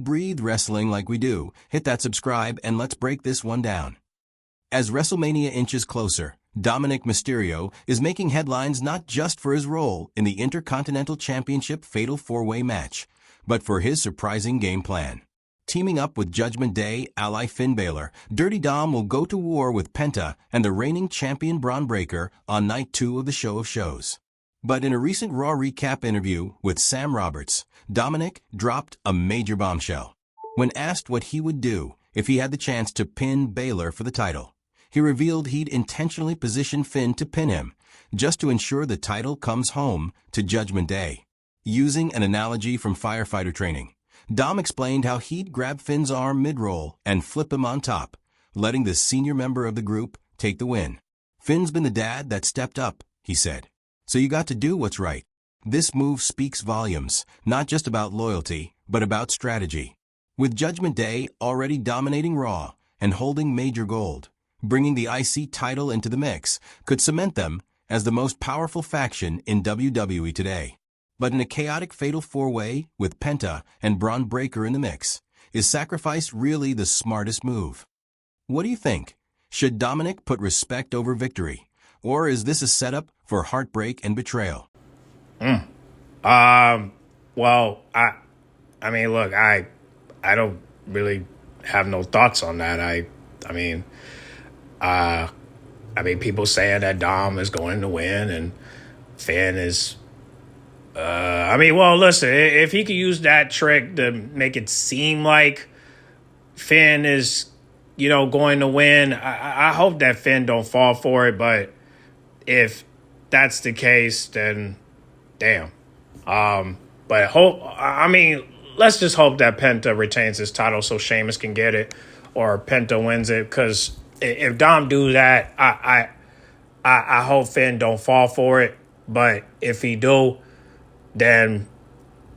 Breathe wrestling like we do. Hit that subscribe and let's break this one down. As WrestleMania inches closer, Dominic Mysterio is making headlines not just for his role in the Intercontinental Championship Fatal 4-Way match, but for his surprising game plan. Teaming up with Judgment Day ally Finn Balor, Dirty Dom will go to war with Penta and the reigning champion Braun Breaker on night 2 of the Show of Shows. But in a recent Raw recap interview with Sam Roberts, Dominic dropped a major bombshell. When asked what he would do if he had the chance to pin Balor for the title, he revealed he'd intentionally position Finn to pin him, just to ensure the title comes home to Judgment Day. Using an analogy from firefighter training, Dom explained how he'd grab Finn's arm mid-roll and flip him on top, letting the senior member of the group take the win. Finn's been the dad that stepped up, he said. So you got to do what's right. This move speaks volumes, not just about loyalty, but about strategy. With Judgment Day already dominating Raw and holding major gold, bringing the IC title into the mix could cement them as the most powerful faction in WWE today. But in a chaotic Fatal 4-Way with Penta and Braun Breaker in the mix, is sacrifice really the smartest move? What do you think? Should Dominic put respect over victory? Or is this a setup for heartbreak and betrayal? Well, I mean, look, I don't really have no thoughts on that. I mean, people saying that Dom is going to win and Finn is, well, listen, if he could use that trick to make it seem like Finn is, going to win, I hope that Finn don't fall for it, but if that's the case, then damn. But let's just hope that Penta retains his title so Sheamus can get it or Penta wins it. Because if Dom do that, I hope Finn don't fall for it. But if he do, then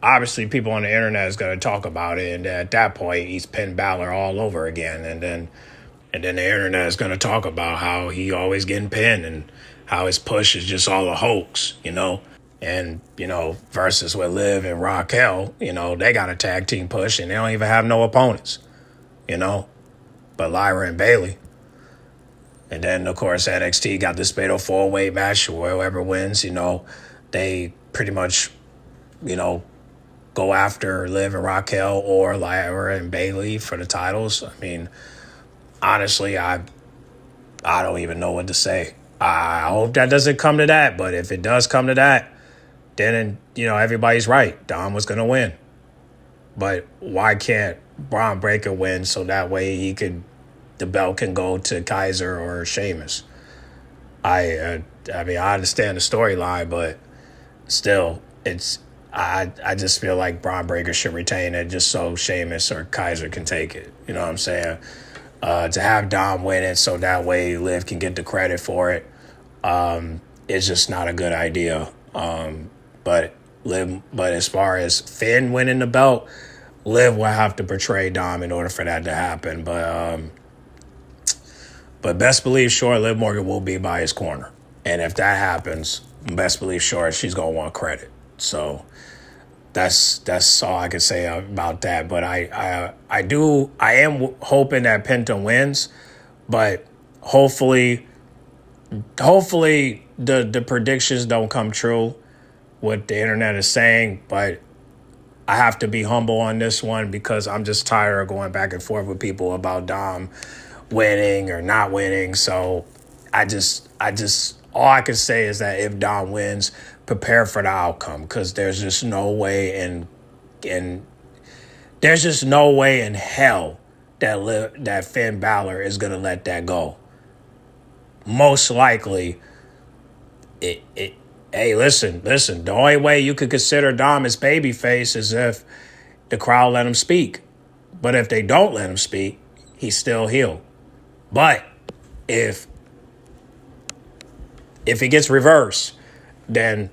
obviously people on the internet is going to talk about it. And at that point, he's pinned Balor all over again. And then the internet is going to talk about how he always getting pinned and how his push is just all a hoax, And, versus with Liv and Raquel, they got a tag team push and they don't even have no opponents, but Lyra and Bayley. And then, of course, NXT got this fatal 4-way match where whoever wins, they pretty much, go after Liv and Raquel or Lyra and Bayley for the titles. I mean, honestly, I don't even know what to say. I hope that doesn't come to that, but if it does come to that, then, everybody's right. Dom was going to win. But why can't Braun Breaker win so that way the belt can go to Kaiser or Sheamus? I understand the storyline, but still, I just feel like Braun Breaker should retain it just so Sheamus or Kaiser can take it. You know what I'm saying? To have Dom win it so that way Liv can get the credit for it, it's just not a good idea. But as far as Finn winning the belt, Liv will have to portray Dom in order for that to happen. But best believe sure Liv Morgan will be by his corner. And if that happens, best believe sure she's going to want credit. So that's all I can say about that. But I am hoping that Penta wins, but hopefully the predictions don't come true, what the internet is saying, but I have to be humble on this one because I'm just tired of going back and forth with people about Dom winning or not winning. So I just all I can say is that if Dom wins, prepare for the outcome, because there's just no way in hell that Finn Balor is gonna let that go. Most likely, hey, listen. The only way you could consider Dom as babyface is if the crowd let him speak. But if they don't let him speak, he's still heel. But if it gets reversed, then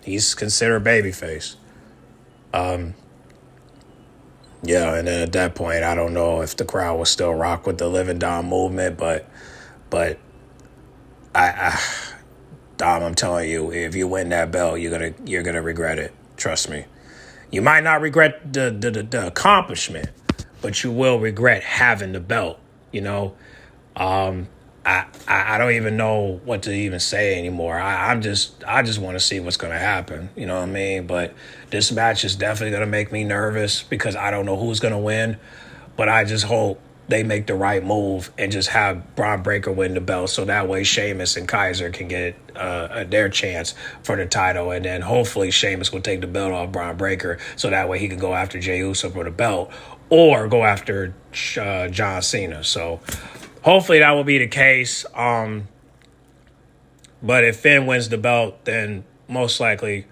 he's considered babyface. Yeah, and then at that point, I don't know if the crowd will still rock with the Live and Dom movement, but Dom, I'm telling you, if you win that belt, you're gonna regret it. Trust me. You might not regret the accomplishment, but you will regret having the belt. You know, I don't even know what to even say anymore. I just want to see what's going to happen. You know what I mean? But this match is definitely going to make me nervous because I don't know who's going to win. But I just hope they make the right move and just have Braun Breaker win the belt so that way Sheamus and Kaiser can get their chance for the title. And then hopefully Sheamus will take the belt off Braun Breaker so that way he can go after Jey Uso for the belt or go after John Cena. So hopefully that will be the case. But if Finn wins the belt, then most likely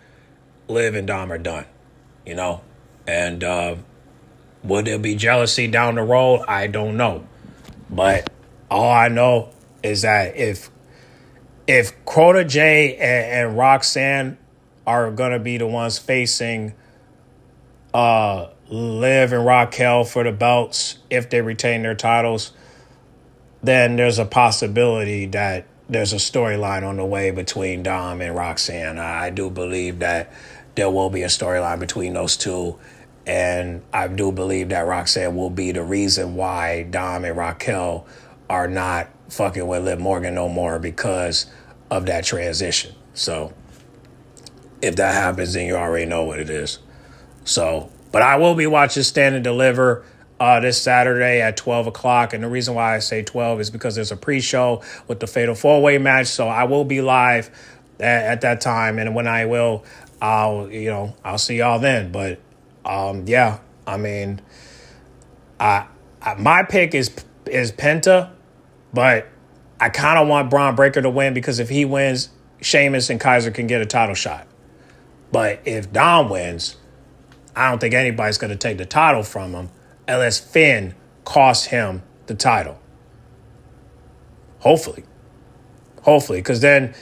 Liv and Dom are done, you know? And would there be jealousy down the road? I don't know. But all I know is that if Quota J and Roxanne are going to be the ones facing Liv and Raquel for the belts, if they retain their titles, then there's a possibility that there's a storyline on the way between Dom and Roxanne. I do believe that there will be a storyline between those two. And I do believe that Roxanne will be the reason why Dom and Raquel are not fucking with Liv Morgan no more because of that transition. So if that happens, then you already know what it is. So, but I will be watching Stand and Deliver this Saturday at 12 o'clock. And the reason why I say 12 is because there's a pre-show with the Fatal 4-Way match. So I will be live at that time. And when I will, I'll see y'all then. But yeah, I mean, my pick is Penta, but I kind of want Braun Breaker to win because if he wins, Sheamus and Kaiser can get a title shot. But if Dom wins, I don't think anybody's going to take the title from him unless Finn costs him the title. Hopefully, because then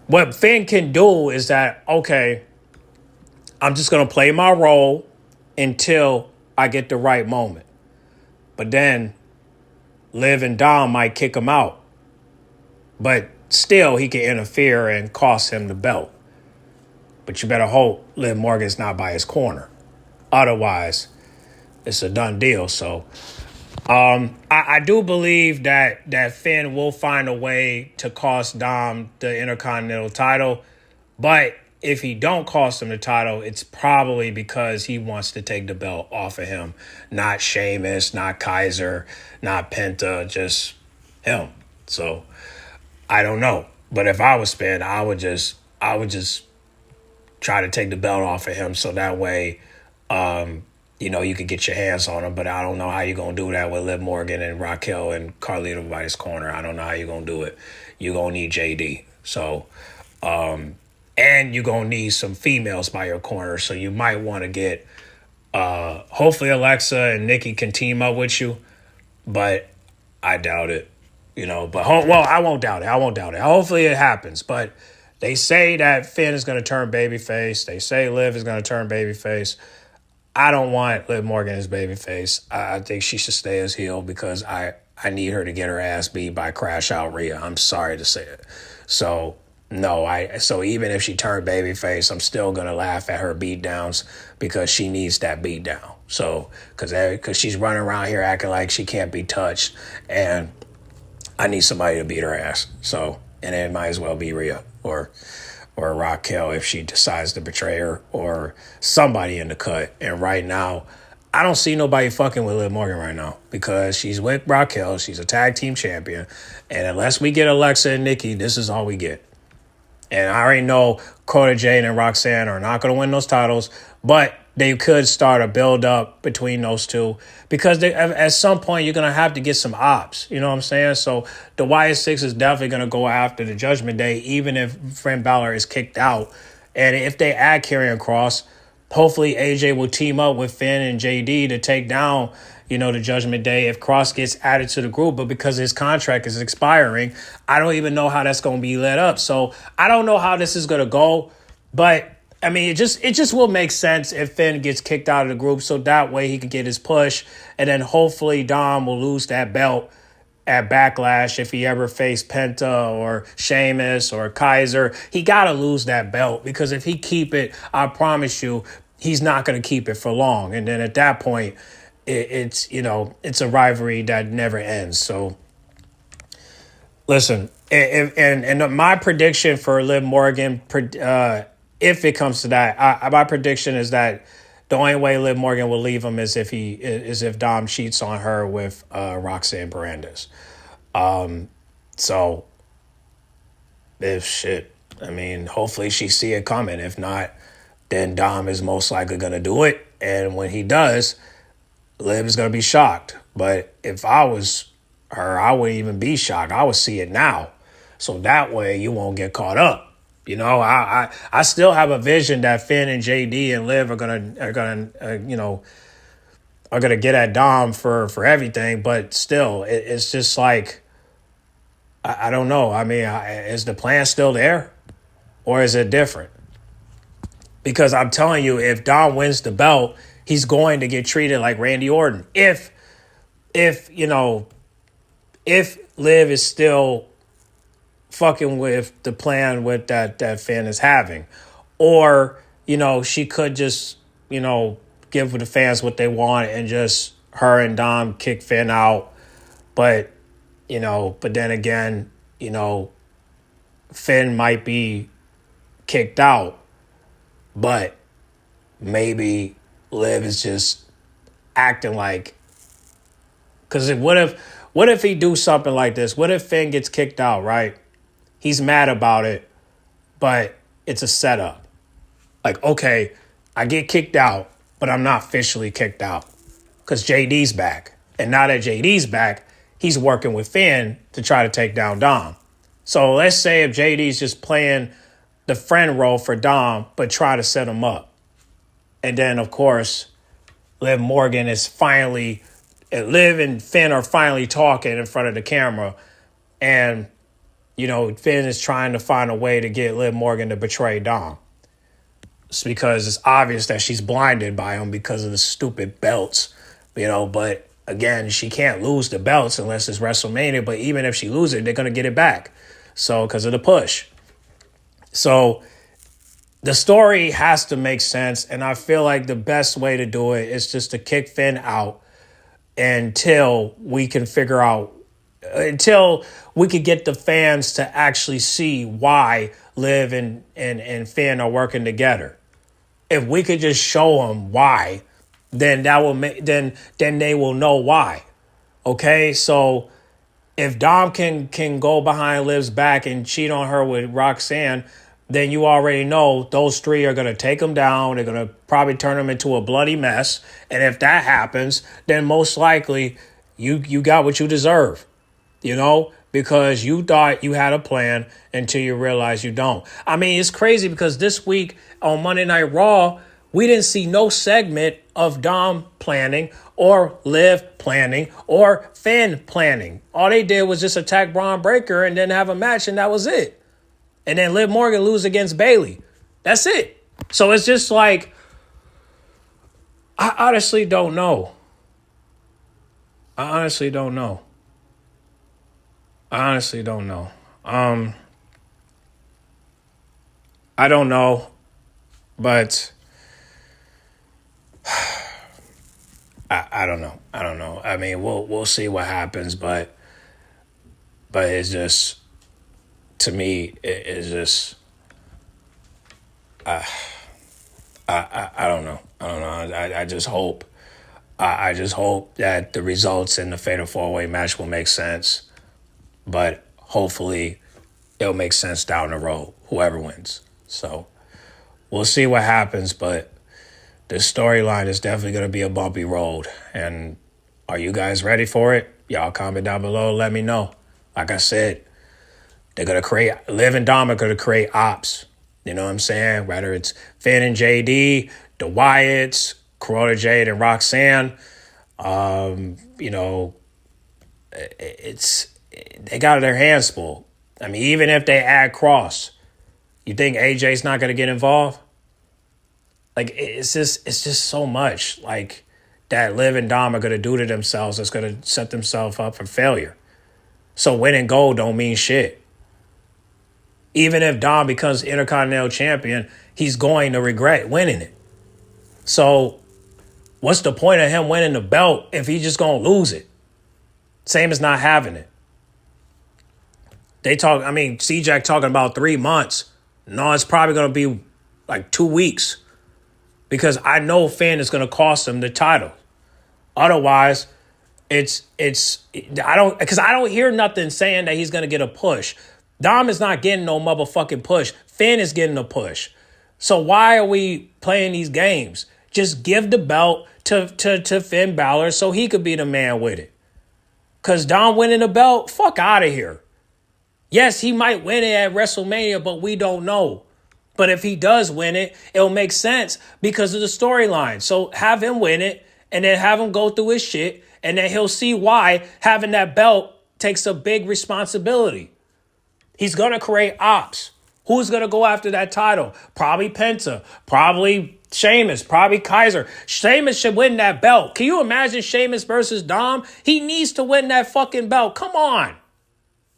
what Finn can do is that, okay, I'm just going to play my role until I get the right moment. But then Liv and Dom might kick him out. But still, he can interfere and cost him the belt. But you better hope Liv Morgan's not by his corner. Otherwise, it's a done deal. So I do believe that Finn will find a way to cost Dom the Intercontinental title. But if he don't cost him the title, it's probably because he wants to take the belt off of him. Not Sheamus, not Kaiser, not Penta, just him. So I don't know. But if I was Finn, I would just try to take the belt off of him so that way you could get your hands on him. But I don't know how you're going to do that with Liv Morgan and Raquel and Carlito by his corner. I don't know how you're going to do it. You're going to need JD. So and you're going to need some females by your corner. So you might want to get, hopefully Alexa and Nikki can team up with you. But I doubt it, But, I won't doubt it. Hopefully it happens. But they say that Finn is going to turn babyface. They say Liv is going to turn babyface. I don't want Liv Morgan as babyface. I think she should stay as heel because I need her to get her ass beat by Crash Out Rhea. I'm sorry to say it. So so even if she turned babyface, I'm still gonna laugh at her beatdowns because she needs that beatdown. So because she's running around here acting like she can't be touched, and I need somebody to beat her ass. So and it might as well be Rhea or Raquel if she decides to betray her or somebody in the cut. And right now, I don't see nobody fucking with Liv Morgan right now because she's with Raquel. She's a tag team champion, and unless we get Alexa and Nikki, this is all we get. And I already know Cora Jade and Roxanne are not going to win those titles, but they could start a build-up between those two because at some point you're going to have to get some ops. You know what I'm saying? So the Wyatt Six is definitely going to go after the Judgment Day, even if Finn Balor is kicked out. And if they add Karrion Kross, hopefully AJ will team up with Finn and JD to take down the Judgment Day if Cross gets added to the group. But because his contract is expiring, I don't even know how that's going to be led up. So I don't know how this is going to go. But, I mean, it just will make sense if Finn gets kicked out of the group so that way he can get his push. And then hopefully Dom will lose that belt at Backlash if he ever faced Penta or Sheamus or Kaiser. He got to lose that belt because if he keep it, I promise you, he's not going to keep it for long. And then at that point, it's a rivalry that never ends. So listen, and my prediction for Liv Morgan, if it comes to that, my prediction is that the only way Liv Morgan will leave him is if Dom cheats on her with Roxanne Parandes. So if shit, I mean, hopefully she see it coming. If not, then Dom is most likely gonna do it, and when he does, Liv is gonna be shocked. But if I was her, I wouldn't even be shocked. I would see it now, so that way you won't get caught up. You know, I still have a vision that Finn and JD and Liv are gonna get at Dom for everything. But still, it's just like I don't know. I mean, is the plan still there, or is it different? Because I'm telling you, if Dom wins the belt, he's going to get treated like Randy Orton. If Liv is still fucking with the plan with that Finn is having. Or, she could just, give the fans what they want and just her and Dom kick Finn out. But then again, Finn might be kicked out. But maybe Liv is just acting like, because what if he do something like this? What if Finn gets kicked out, right? He's mad about it, but it's a setup. Like, okay, I get kicked out, but I'm not officially kicked out because JD's back. And now that JD's back, he's working with Finn to try to take down Dom. So let's say if JD's just playing the friend role for Dom, but try to set him up. And then, of course, Liv and Finn are finally talking in front of the camera. And, Finn is trying to find a way to get Liv Morgan to betray Dom. It's because it's obvious that she's blinded by him because of the stupid belts, but again, she can't lose the belts unless it's WrestleMania. But even if she loses it, they're going to get it back. So, because of the push. So the story has to make sense, and I feel like the best way to do it is just to kick Finn out until we can get the fans to actually see why Liv and Finn are working together. If we could just show them why, then that will then they will know why. Okay, so if Dom can go behind Liv's back and cheat on her with Roxanne, then you already know those three are going to take him down. They're going to probably turn him into a bloody mess. And if that happens, then most likely you got what you deserve, because you thought you had a plan until you realize you don't. I mean, it's crazy because this week on Monday Night Raw, we didn't see no segment of Dom planning or Liv planning or Finn planning. All they did was just attack Braun Breaker and then have a match, and that was it. And then Liv Morgan lose against Bayley. That's it. So it's just like, I honestly don't know. I honestly don't know. I don't know, but I don't know. I mean, we'll see what happens, but it's just, to me, it's just, I don't know. I just hope that the results in the Fatal 4-Way match will make sense. But hopefully it'll make sense down the road, whoever wins. So we'll see what happens, but this storyline is definitely going to be a bumpy road. And are you guys ready for it? Y'all comment down below. Let me know. Like I said, they're going to create, Liv and Dom are going to create ops. You know what I'm saying? Whether it's Finn and JD, the Wyatts, Corona Jade and Roxanne, they got their hands full. I mean, even if they add Cross, you think AJ's not going to get involved? Like, it's just so much like that Liv and Dom are going to do to themselves that's going to set themselves up for failure. So winning gold don't mean shit. Even if Dom becomes Intercontinental Champion, he's going to regret winning it. So what's the point of him winning the belt if he's just going to lose it? Same as not having it. C-Jack talking about 3 months. No, it's probably going to be like 2 weeks because I know Finn is going to cost him the title. Otherwise, I don't hear nothing saying that he's going to get a push. Dom is not getting no motherfucking push. Finn is getting a push. So why are we playing these games? Just give the belt to Finn Balor so he could be the man with it. Because Dom winning the belt, fuck out of here. Yes, he might win it at WrestleMania, but we don't know. But if he does win it, it'll make sense because of the storyline. So have him win it and then have him go through his shit and then he'll see why having that belt takes a big responsibility. He's going to create ops. Who's going to go after that title? Probably Penta, probably Sheamus, probably Kaiser. Sheamus should win that belt. Can you imagine Sheamus versus Dom? He needs to win that fucking belt. Come on.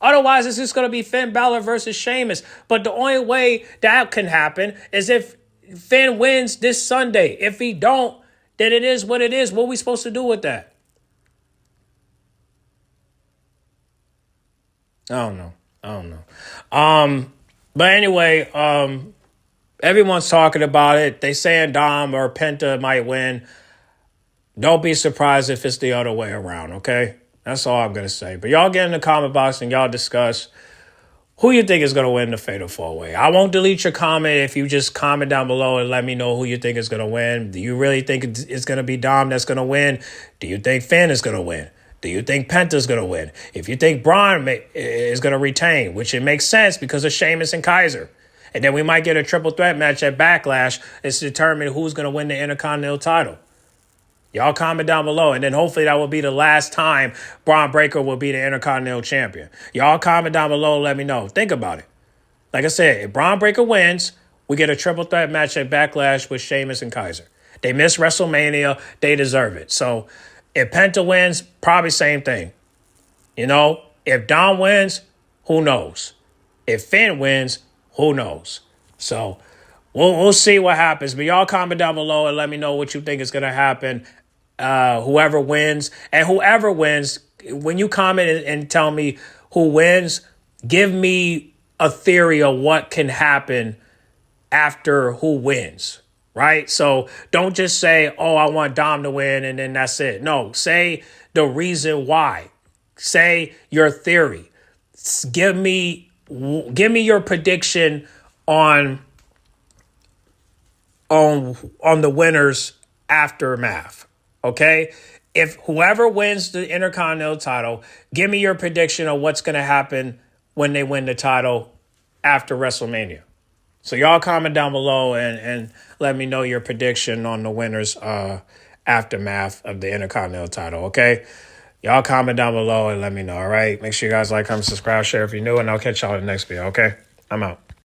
Otherwise, it's just going to be Finn Balor versus Sheamus. But the only way that can happen is if Finn wins this Sunday. If he don't, then it is what it is. What are we supposed to do with that? I don't know. But anyway, everyone's talking about it. They saying Dom or Penta might win. Don't be surprised if it's the other way around, okay? That's all I'm going to say. But y'all get in the comment box and y'all discuss who you think is going to win the Fatal 4-Way. I won't delete your comment if you just comment down below and let me know who you think is going to win. Do you really think it's going to be Dom that's going to win? Do you think Finn is going to win? Do you think Penta's going to win? If you think Braun is going to retain, which it makes sense because of Sheamus and Kaiser. And then we might get a triple threat match at Backlash. It's to determine who's going to win the Intercontinental title. Y'all comment down below, and then hopefully that will be the last time Braun Breaker will be the Intercontinental Champion. Y'all comment down below and let me know. Think about it. Like I said, if Braun Breaker wins, we get a triple threat match at Backlash with Sheamus and Kaiser. They missed WrestleMania. They deserve it. So if Penta wins, probably same thing. You know, if Dom wins, who knows? If Finn wins, who knows? So we'll see what happens. But y'all comment down below and let me know what you think is going to happen. Whoever wins. And whoever wins, when you comment and tell me who wins, give me a theory of what can happen after who wins. Right? So don't just say, oh, I want Dom to win and then that's it. No, say the reason why. Say your theory. Give me your prediction on the winner's aftermath. Okay? If whoever wins the Intercontinental title, give me your prediction of what's going to happen when they win the title after WrestleMania. So y'all comment down below and let me know your prediction on the winner's aftermath of the Intercontinental title, okay? Y'all comment down below and let me know, all right? Make sure you guys like, comment, subscribe, share if you're new, and I'll catch y'all in the next video, okay? I'm out.